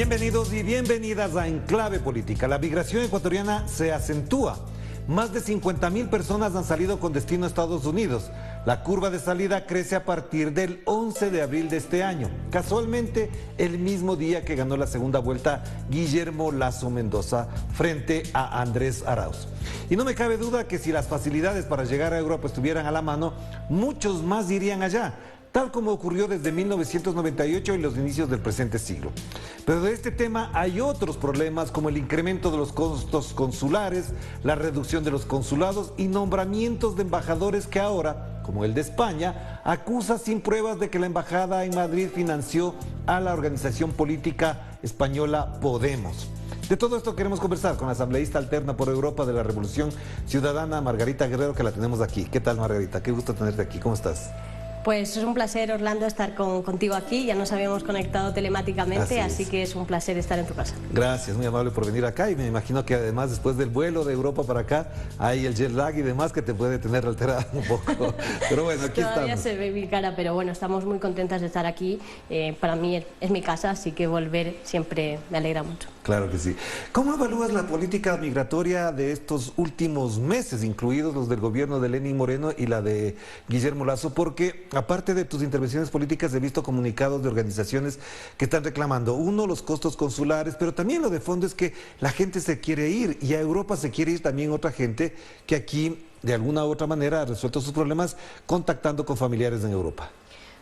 Bienvenidos y bienvenidas a Enclave Política. La migración ecuatoriana se acentúa. Más de 50.000 personas han salido con destino a Estados Unidos. La curva de salida crece a partir del 11 de abril de este año. Casualmente, el mismo día que ganó la segunda vuelta Guillermo Lasso Mendoza frente a Andrés Arauz. Y no me cabe duda que si las facilidades para llegar a Europa estuvieran a la mano, muchos más irían allá, tal como ocurrió desde 1998 y los inicios del presente siglo. Pero de este tema hay otros problemas como el incremento de los costos consulares, la reducción de los consulados y nombramientos de embajadores que ahora, como el de España, acusa sin pruebas de que la embajada en Madrid financió a la organización política española Podemos. De todo esto queremos conversar con la asambleísta alterna por Europa de la Revolución Ciudadana, Margarita Guerrero, que la tenemos aquí. ¿Qué tal, Margarita? Qué gusto tenerte aquí. ¿Cómo estás? Pues es un placer, Orlando, estar contigo aquí. Ya nos habíamos conectado telemáticamente, así que es un placer estar en tu casa. Gracias, muy amable por venir acá, y me imagino que además después del vuelo de Europa para acá hay el jet lag y demás que te puede tener alterada un poco. Pero bueno, aquí Todavía estamos. se ve mi cara, pero bueno, estamos muy contentas de estar aquí. Para mí es mi casa, así que volver siempre me alegra mucho. Claro que sí. ¿Cómo evalúas la política migratoria de estos últimos meses, incluidos los del gobierno de Lenín Moreno y la de Guillermo Lasso? Porque aparte de tus intervenciones políticas, he visto comunicados de organizaciones que están reclamando, uno, los costos consulares, pero también lo de fondo es que la gente se quiere ir, y a Europa se quiere ir también otra gente que aquí de alguna u otra manera ha resuelto sus problemas contactando con familiares en Europa.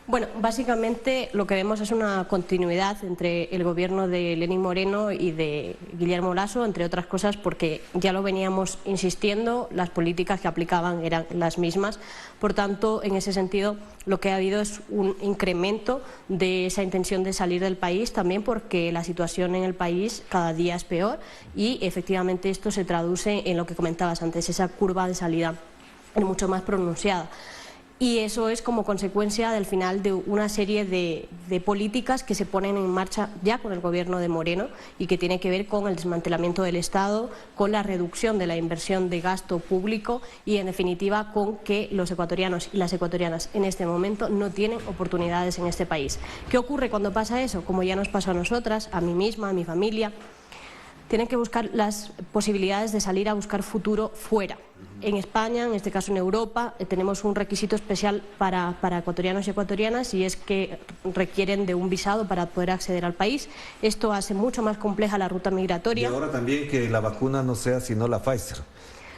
Bueno, básicamente lo que vemos es una continuidad entre el gobierno de Lenín Moreno y de Guillermo Lasso, entre otras cosas porque ya lo veníamos insistiendo, las políticas que aplicaban eran las mismas. Por tanto, en ese sentido, lo que ha habido es un incremento de esa intención de salir del país, también porque la situación en el país cada día es peor y efectivamente esto se traduce en lo que comentabas antes, esa curva de salida es mucho más pronunciada. Y eso es como consecuencia del final de una serie de políticas que se ponen en marcha ya con el gobierno de Moreno y que tiene que ver con el desmantelamiento del Estado, con la reducción de la inversión de gasto público y, en definitiva, con que los ecuatorianos y las ecuatorianas en este momento no tienen oportunidades en este país. ¿Qué ocurre cuando pasa eso? Como ya nos pasó a nosotras, a mí misma, a mi familia, tienen que buscar las posibilidades de salir a buscar futuro fuera. En España, en este caso en Europa, tenemos un requisito especial para ecuatorianos y ecuatorianas, y es que requieren de un visado para poder acceder al país. Esto hace mucho más compleja la ruta migratoria. Y ahora también que la vacuna no sea sino la Pfizer.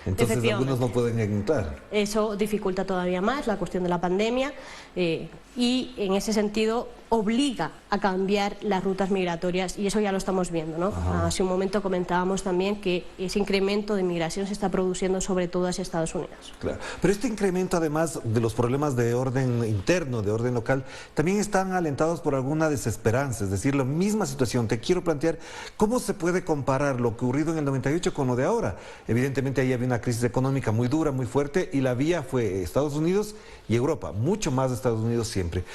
Entonces algunos no pueden entrar. Eso dificulta todavía más la cuestión de la pandemia y en ese sentido obliga a cambiar las rutas migratorias, y eso ya lo estamos viendo, ¿no? Hace un momento comentábamos también que ese incremento de migración se está produciendo sobre todo hacia Estados Unidos. Claro, pero este incremento, además de los problemas de orden interno, de orden local, también están alentados por alguna desesperanza, es decir, la misma situación. Te quiero plantear cómo se puede comparar lo ocurrido en el 98 con lo de ahora. Evidentemente ahí había una crisis económica muy dura, muy fuerte, y la vía fue Estados Unidos y Europa, mucho más de Estados Unidos siempre.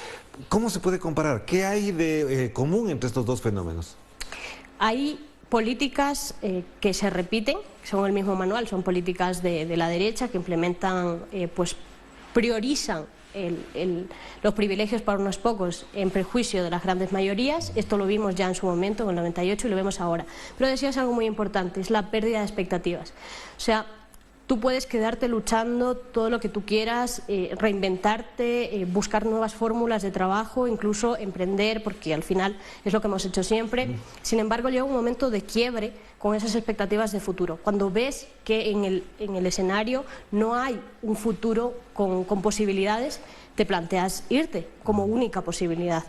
¿Cómo se puede comparar? ¿Qué hay de común entre estos dos fenómenos? Hay políticas que se repiten, son el mismo manual, son políticas de la derecha que implementan, pues priorizan los privilegios para unos pocos en perjuicio de las grandes mayorías. Esto lo vimos ya en su momento, en el 98, y lo vemos ahora. Pero decías algo muy importante, es la pérdida de expectativas. O sea, tú puedes quedarte luchando todo lo que tú quieras, reinventarte, buscar nuevas fórmulas de trabajo, incluso emprender, porque al final es lo que hemos hecho siempre. Sin embargo, llega un momento de quiebre con esas expectativas de futuro. Cuando ves que en el escenario no hay un futuro con posibilidades, te planteas irte como única posibilidad.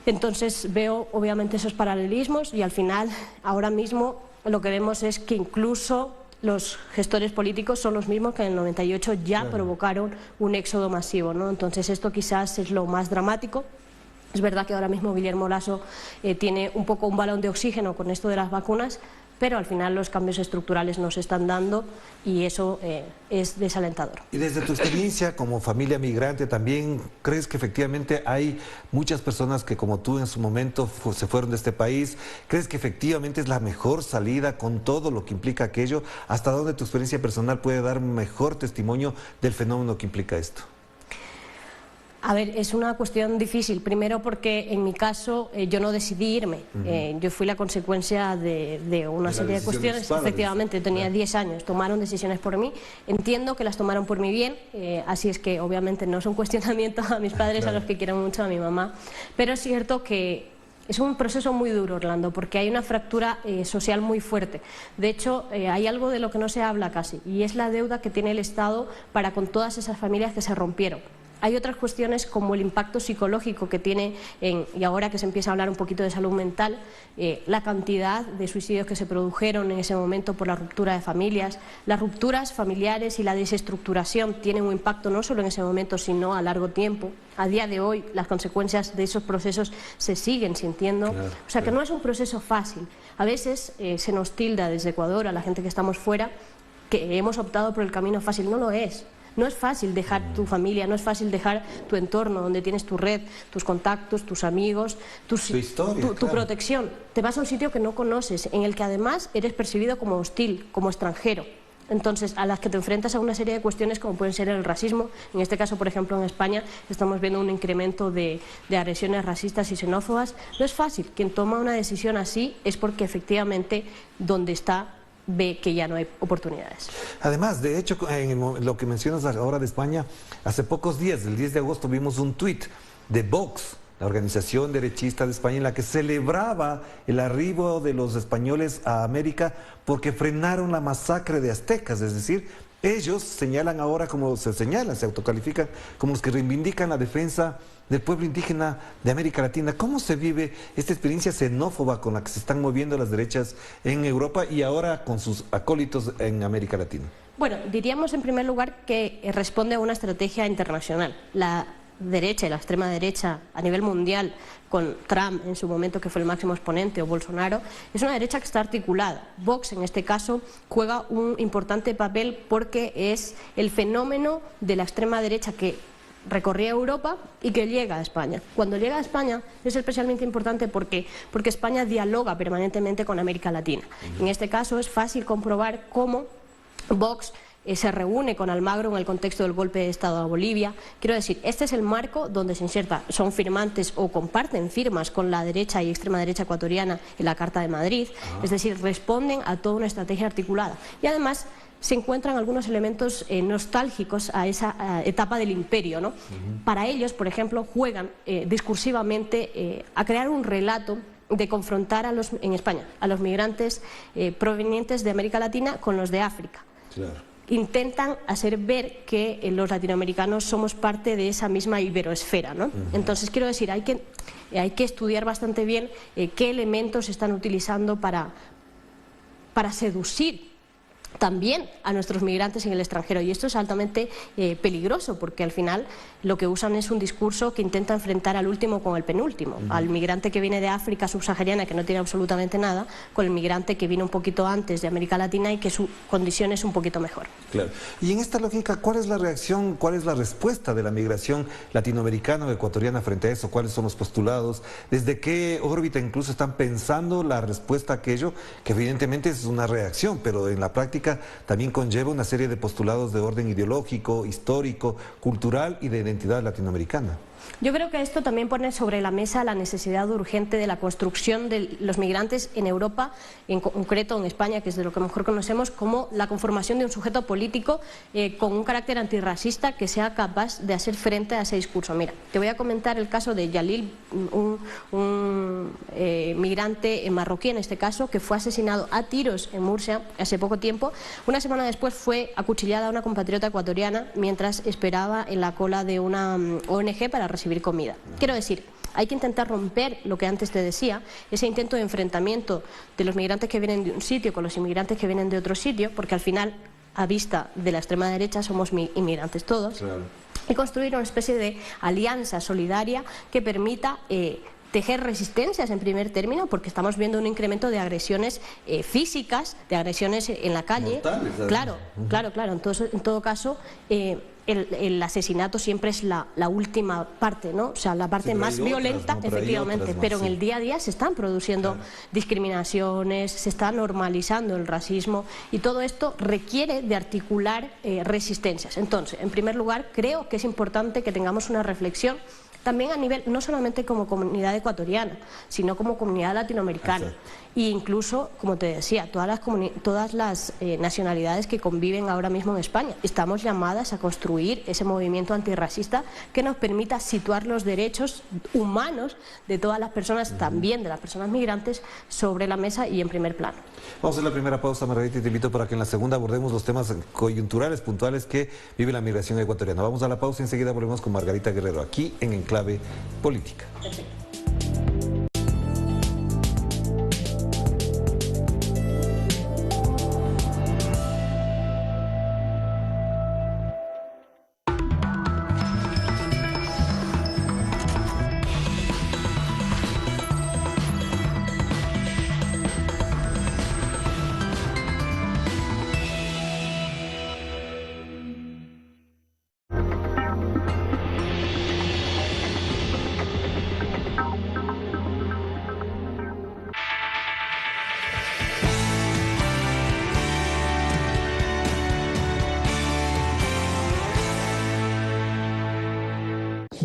Entonces veo obviamente esos paralelismos, y al final, ahora mismo, lo que vemos es que incluso los gestores políticos son los mismos que en el 98 ya provocaron un éxodo masivo, ¿no? Entonces esto quizás es lo más dramático. Es verdad que ahora mismo Guillermo Lasso tiene un poco un balón de oxígeno con esto de las vacunas, pero al final los cambios estructurales no se están dando, y eso es desalentador. Y desde tu experiencia como familia migrante, ¿también crees que efectivamente hay muchas personas que, como tú en su momento, se fueron de este país? ¿Crees que efectivamente es la mejor salida con todo lo que implica aquello? ¿Hasta dónde tu experiencia personal puede dar mejor testimonio del fenómeno que implica esto? A ver, es una cuestión difícil. Primero porque en mi caso yo no decidí irme. Yo fui la consecuencia de una serie de cuestiones. Efectivamente, tenía 10 años. Tomaron decisiones por mí. Entiendo que las tomaron por mi bien. Así es que obviamente no es un cuestionamiento a mis padres, claro, a los que quiero mucho, a mi mamá. Pero es cierto que es un proceso muy duro, Orlando, porque hay una fractura social muy fuerte. De hecho, hay algo de lo que no se habla casi, y es la deuda que tiene el Estado para con todas esas familias que se rompieron. Hay otras cuestiones como el impacto psicológico que tiene, y ahora que se empieza a hablar un poquito de salud mental, la cantidad de suicidios que se produjeron en ese momento por la ruptura de familias. Las rupturas familiares y la desestructuración tienen un impacto no solo en ese momento, sino a largo tiempo. A día de hoy las consecuencias de esos procesos se siguen sintiendo. Claro, o sea que no es un proceso fácil. A veces se nos tilda desde Ecuador a la gente que estamos fuera que hemos optado por el camino fácil. No lo es. No es fácil dejar tu familia, no es fácil dejar tu entorno, donde tienes tu red, tus contactos, tus amigos, tu historia, tu protección. Te vas a un sitio que no conoces, en el que además eres percibido como hostil, como extranjero. Entonces, a las que te enfrentas a una serie de cuestiones como pueden ser el racismo. En este caso, por ejemplo, en España estamos viendo un incremento de agresiones racistas y xenófobas. No es fácil. Quien toma una decisión así es porque efectivamente donde está ve que ya no hay oportunidades. Además, de hecho, en lo que mencionas ahora de España, hace pocos días, el 10 de agosto, vimos un tuit de Vox, la organización derechista de España, en la que celebraba el arribo de los españoles a América porque frenaron la masacre de aztecas. Es decir, ellos señalan ahora, como se señalan, se autocalifican como los que reivindican la defensa del pueblo indígena de América Latina. ¿Cómo se vive esta experiencia xenófoba con la que se están moviendo las derechas en Europa y ahora con sus acólitos en América Latina? Bueno, diríamos en primer lugar que responde a una estrategia internacional. La derecha y la extrema derecha a nivel mundial, con Trump en su momento, que fue el máximo exponente, o Bolsonaro, es una derecha que está articulada. Vox, en este caso, juega un importante papel porque es el fenómeno de la extrema derecha que recorría Europa y que llega a España. Cuando llega a España es especialmente importante porque España dialoga permanentemente con América Latina. En este caso es fácil comprobar cómo Vox se reúne con Almagro en el contexto del golpe de Estado a Bolivia. Quiero decir, este es el marco donde se inserta, son firmantes o comparten firmas con la derecha y extrema derecha ecuatoriana en la Carta de Madrid, es decir, responden a toda una estrategia articulada. Y además se encuentran algunos elementos nostálgicos a esa etapa del imperio, ¿no? Para ellos, por ejemplo, juegan discursivamente a crear un relato de confrontar en España a los migrantes provenientes de América Latina con los de África. Claro. Intentan hacer ver que los latinoamericanos somos parte de esa misma iberoesfera, ¿no? Entonces, quiero decir, hay que estudiar bastante bien qué elementos están utilizando para seducir también a nuestros migrantes en el extranjero, y esto es altamente peligroso porque al final lo que usan es un discurso que intenta enfrentar al último con el penúltimo, al migrante que viene de África subsahariana, que no tiene absolutamente nada, con el migrante que vino un poquito antes de América Latina y que su condición es un poquito mejor. Claro. Y en esta lógica, ¿cuál es la reacción, cuál es la respuesta de la migración latinoamericana o ecuatoriana frente a eso? ¿Cuáles son los postulados? ¿Desde qué órbita incluso están pensando la respuesta a aquello? Que evidentemente es una reacción, pero en la práctica también conlleva una serie de postulados de orden ideológico, histórico, cultural y de identidad latinoamericana. Yo creo que esto también pone sobre la mesa la necesidad urgente de la construcción de los migrantes en Europa, en concreto en España, que es de lo que mejor conocemos, como la conformación de un sujeto político con un carácter antirracista que sea capaz de hacer frente a ese discurso. Mira, te voy a comentar el caso de Yalil, un migrante marroquí en este caso, que fue asesinado a tiros en Murcia hace poco tiempo. Una semana después fue acuchillada una compatriota ecuatoriana mientras esperaba en la cola de una ONG para recibir comida. Quiero decir, hay que intentar romper lo que antes te decía, ese intento de enfrentamiento de los migrantes que vienen de un sitio con los inmigrantes que vienen de otro sitio, porque al final, a vista de la extrema derecha, somos inmigrantes todos. Claro. Y construir una especie de alianza solidaria que permita tejer resistencias en primer término, porque estamos viendo un incremento de agresiones físicas, de agresiones en la calle. Mortales, claro. Entonces, en todo caso, el asesinato siempre es la última parte, ¿no? O sea, la parte más violenta, efectivamente, pero en el día a día se están produciendo discriminaciones, se está normalizando el racismo, y todo esto requiere de articular resistencias. Entonces, en primer lugar, creo que es importante que tengamos una reflexión también a nivel, no solamente como comunidad ecuatoriana, sino como comunidad latinoamericana. E incluso, como te decía, todas las nacionalidades que conviven ahora mismo en España. Estamos llamadas a construir ese movimiento antirracista que nos permita situar los derechos humanos de todas las personas, también de las personas migrantes, sobre la mesa y en primer plano. Vamos a hacer la primera pausa, Margarita, y te invito para que en la segunda abordemos los temas coyunturales, puntuales que vive la migración ecuatoriana. Vamos a la pausa y enseguida volvemos con Margarita Guerrero, aquí en Enclave Política. Perfecto.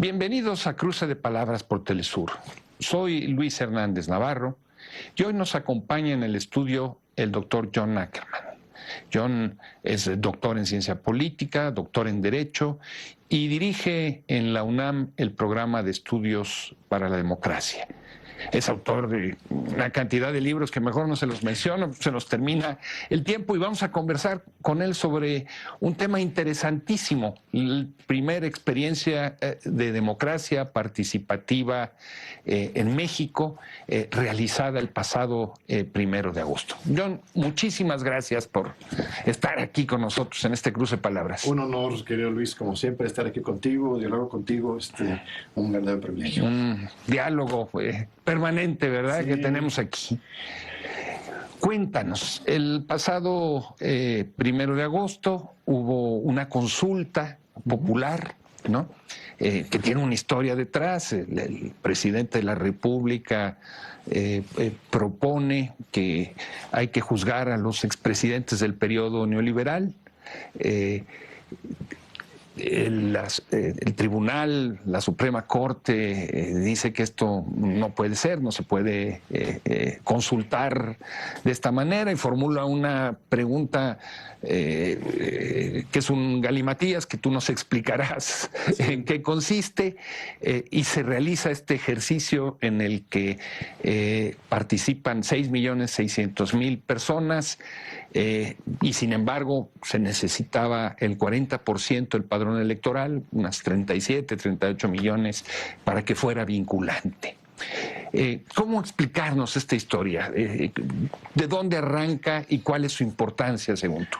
Bienvenidos a Cruce de Palabras por Telesur. Soy Luis Hernández Navarro y hoy nos acompaña en el estudio el doctor John Ackerman. John es doctor en ciencia política, doctor en derecho y dirige en la UNAM el programa de estudios para la democracia. Es autor de una cantidad de libros que mejor no se los menciono, se nos termina el tiempo, y vamos a conversar con él sobre un tema interesantísimo, la primera experiencia de democracia participativa en México, realizada el pasado 1 de agosto. John, muchísimas gracias por estar aquí con nosotros en este cruce de palabras. Un honor, querido Luis, como siempre, estar aquí contigo, dialogar contigo, un verdadero privilegio. Un diálogo permanente, ¿verdad?, sí, que tenemos aquí. Cuéntanos, el pasado 1 de agosto hubo una consulta popular, ¿no?, que tiene una historia detrás. El presidente de la República propone que hay que juzgar a los expresidentes del periodo neoliberal. El tribunal, la Suprema Corte, dice que esto no puede ser, no se puede consultar de esta manera, y formula una pregunta que es un galimatías que tú nos explicarás en qué consiste, y se realiza este ejercicio en el que participan 6.600.000 personas, y sin embargo se necesitaba el 40% del padrón electoral, unas 37, 38 millones, para que fuera vinculante. ¿Cómo explicarnos esta historia? ¿De dónde arranca y cuál es su importancia, según tú?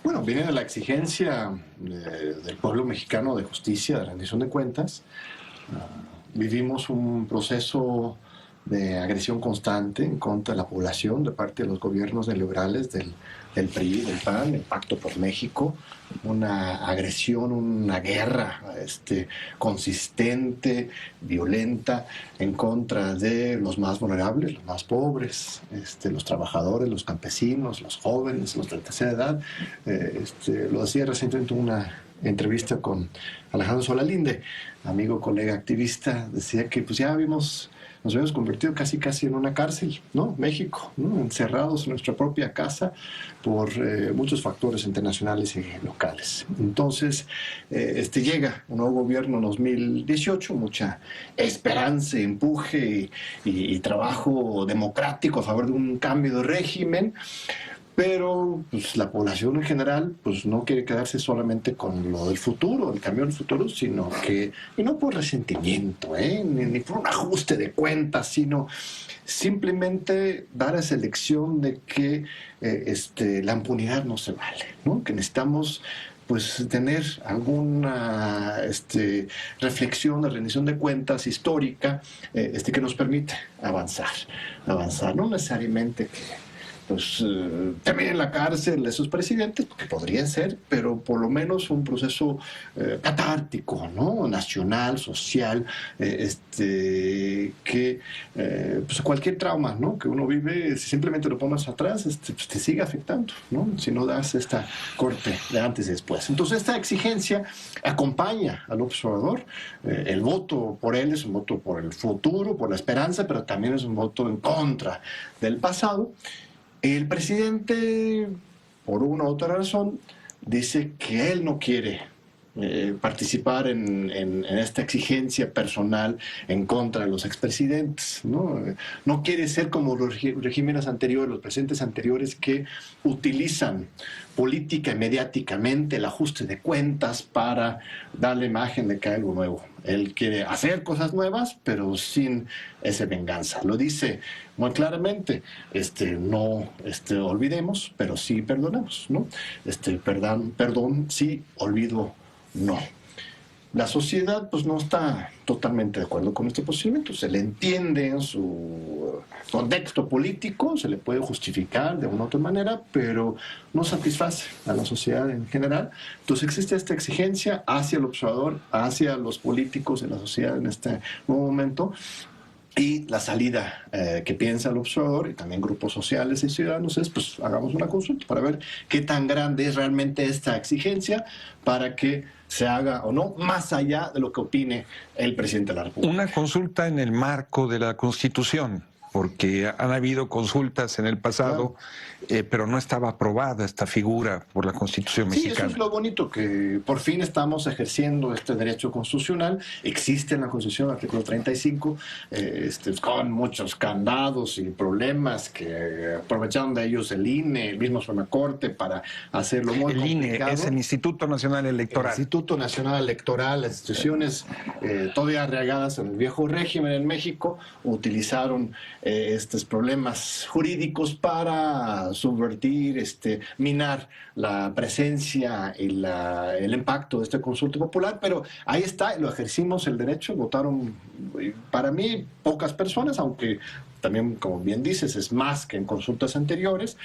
Bueno, viene de la exigencia del pueblo mexicano de justicia, de rendición de cuentas. Vivimos un proceso de agresión constante en contra de la población de parte de los gobiernos neoliberales del PRI, del PAN, el Pacto por México, una agresión, una guerra consistente, violenta, en contra de los más vulnerables, los más pobres, los trabajadores, los campesinos, los jóvenes, los de la tercera edad. Lo decía recientemente en una entrevista con Alejandro Solalinde, amigo, colega, activista, decía que pues ya nos habíamos convertido casi en una cárcel, ¿no? México, ¿no? Encerrados en nuestra propia casa por muchos factores internacionales y locales. Entonces, llega un nuevo gobierno en 2018, mucha esperanza, empuje y trabajo democrático a favor de un cambio de régimen. Pero pues, la población en general pues, no quiere quedarse solamente con lo del futuro, el cambio del futuro, sino que, y no por resentimiento, ni por un ajuste de cuentas, sino simplemente dar esa lección de que la impunidad no se vale, ¿no? Que necesitamos pues tener alguna reflexión de rendición de cuentas histórica que nos permite avanzar, no necesariamente que pues terminen en la cárcel esos presidentes, porque podría ser, pero por lo menos un proceso catártico, ¿no? Nacional, social, que pues cualquier trauma, ¿no? Que uno vive, si simplemente lo pones atrás, pues te sigue afectando, ¿no? Si no das esta corte de antes y después. Entonces esta exigencia acompaña al observador. El voto por él es un voto por el futuro, por la esperanza, pero también es un voto en contra del pasado. El presidente, por una u otra razón, dice que él no quiere participar en esta exigencia personal en contra de los expresidentes, ¿no? No quiere ser como los regímenes anteriores, los presidentes anteriores que utilizan política y mediáticamente el ajuste de cuentas para dar la imagen de que hay algo nuevo. Él quiere hacer cosas nuevas, pero sin esa venganza. Lo dice muy claramente, no olvidemos, pero sí perdonemos, ¿no? Perdón, sí, olvido, no. La sociedad pues no está totalmente de acuerdo con este procedimiento, se le entiende en su contexto político, se le puede justificar de una u otra manera, pero no satisface a la sociedad en general. Entonces existe esta exigencia hacia el observador, hacia los políticos de la sociedad en este nuevo momento. Y la salida que piensa el observador y también grupos sociales y ciudadanos es, pues, hagamos una consulta para ver qué tan grande es realmente esta exigencia para que se haga o no, más allá de lo que opine el presidente de la República. Una consulta en el marco de la Constitución, porque han habido consultas en el pasado, pero no estaba aprobada esta figura por la Constitución mexicana. Sí, eso es lo bonito, que por fin estamos ejerciendo este derecho constitucional. Existe en la Constitución, artículo 35, con muchos candados y problemas que aprovecharon de ellos el INE, el mismo Suprema Corte, para hacerlo muy complicado. El INE es el Instituto Nacional Electoral. El Instituto Nacional Electoral, las instituciones todavía arraigadas en el viejo régimen en México, utilizaron estos problemas jurídicos para subvertir, minar la presencia y el impacto de esta consulta popular, pero ahí está, lo ejercimos el derecho, votaron, para mí, pocas personas, aunque también, como bien dices, es más que en consultas anteriores.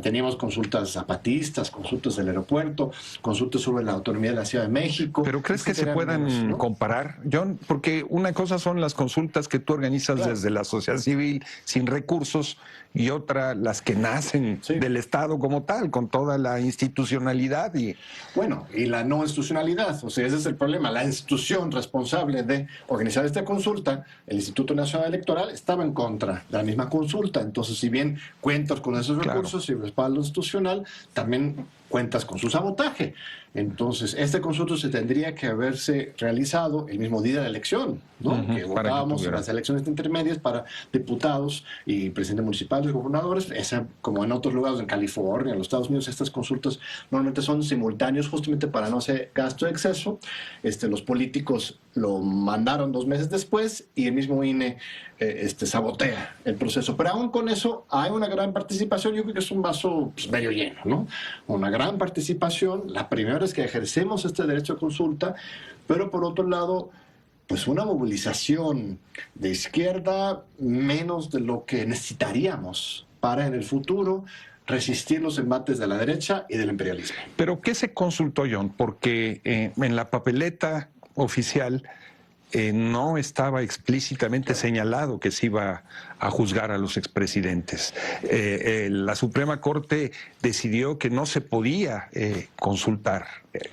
Teníamos consultas zapatistas, consultas del aeropuerto, consultas sobre la autonomía de la Ciudad de México. ¿Pero crees que se puedan comparar, John? Porque una cosa son las consultas que tú organizas desde la sociedad civil sin recursos y otra las que nacen del Estado como tal, con toda la institucionalidad. Bueno, y la no institucionalidad, o sea, ese es el problema. La institución responsable de organizar esta consulta, el Instituto Nacional Electoral, estaba en contra de la misma consulta. Entonces, si bien cuentas con esos recursos y respaldo institucional, también cuentas con su sabotaje. Entonces, este consulta se tendría que haberse realizado el mismo día de la elección, ¿no? Que votábamos en las elecciones intermedias para diputados y presidentes municipales, gobernadores. Como en otros lugares, en California, en los Estados Unidos, estas consultas normalmente son simultáneos justamente para no hacer gasto de exceso. Los políticos lo mandaron 2 meses después y el mismo INE sabotea el proceso. Pero aún con eso hay una gran participación. Yo creo que es un vaso medio lleno, ¿no? Una gran participación. La primera es que ejercemos este derecho a consulta, pero por otro lado, pues una movilización de izquierda menos de lo que necesitaríamos para en el futuro resistir los embates de la derecha y del imperialismo. ¿Pero qué se consultó, John? Porque en la papeleta oficial no estaba explícitamente señalado que se iba a juzgar a los expresidentes. La Suprema Corte decidió que no se podía consultar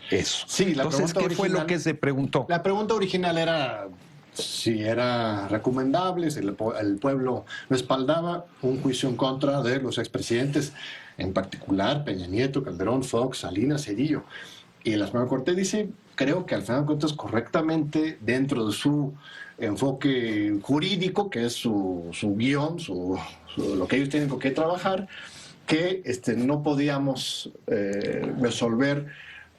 eso. Sí, entonces, ¿qué fue lo que se preguntó? La pregunta original era si era recomendable, si el pueblo respaldaba un juicio en contra de los expresidentes, en particular Peña Nieto, Calderón, Fox, Salinas, Cedillo. Y la Suprema Corte dice, creo que al final de cuentas correctamente dentro de su enfoque jurídico, que es su guión, lo que ellos tienen con qué trabajar, que no podíamos resolver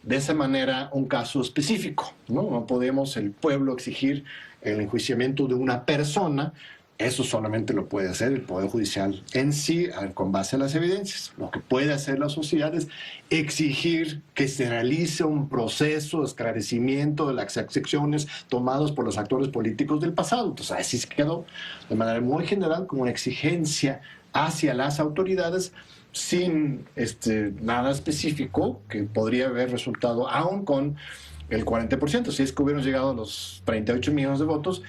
de esa manera un caso específico, ¿no? No podemos el pueblo exigir el enjuiciamiento de una persona Eso solamente lo puede hacer el Poder Judicial en sí, con base a las evidencias. Lo que puede hacer la sociedad es exigir que se realice un proceso de esclarecimiento de las acciones tomadas por los actores políticos del pasado. Entonces, así se quedó de manera muy general como una exigencia hacia las autoridades sin nada específico que podría haber resultado aún con el 40%. Si es que hubieran llegado a los 38 millones de votos,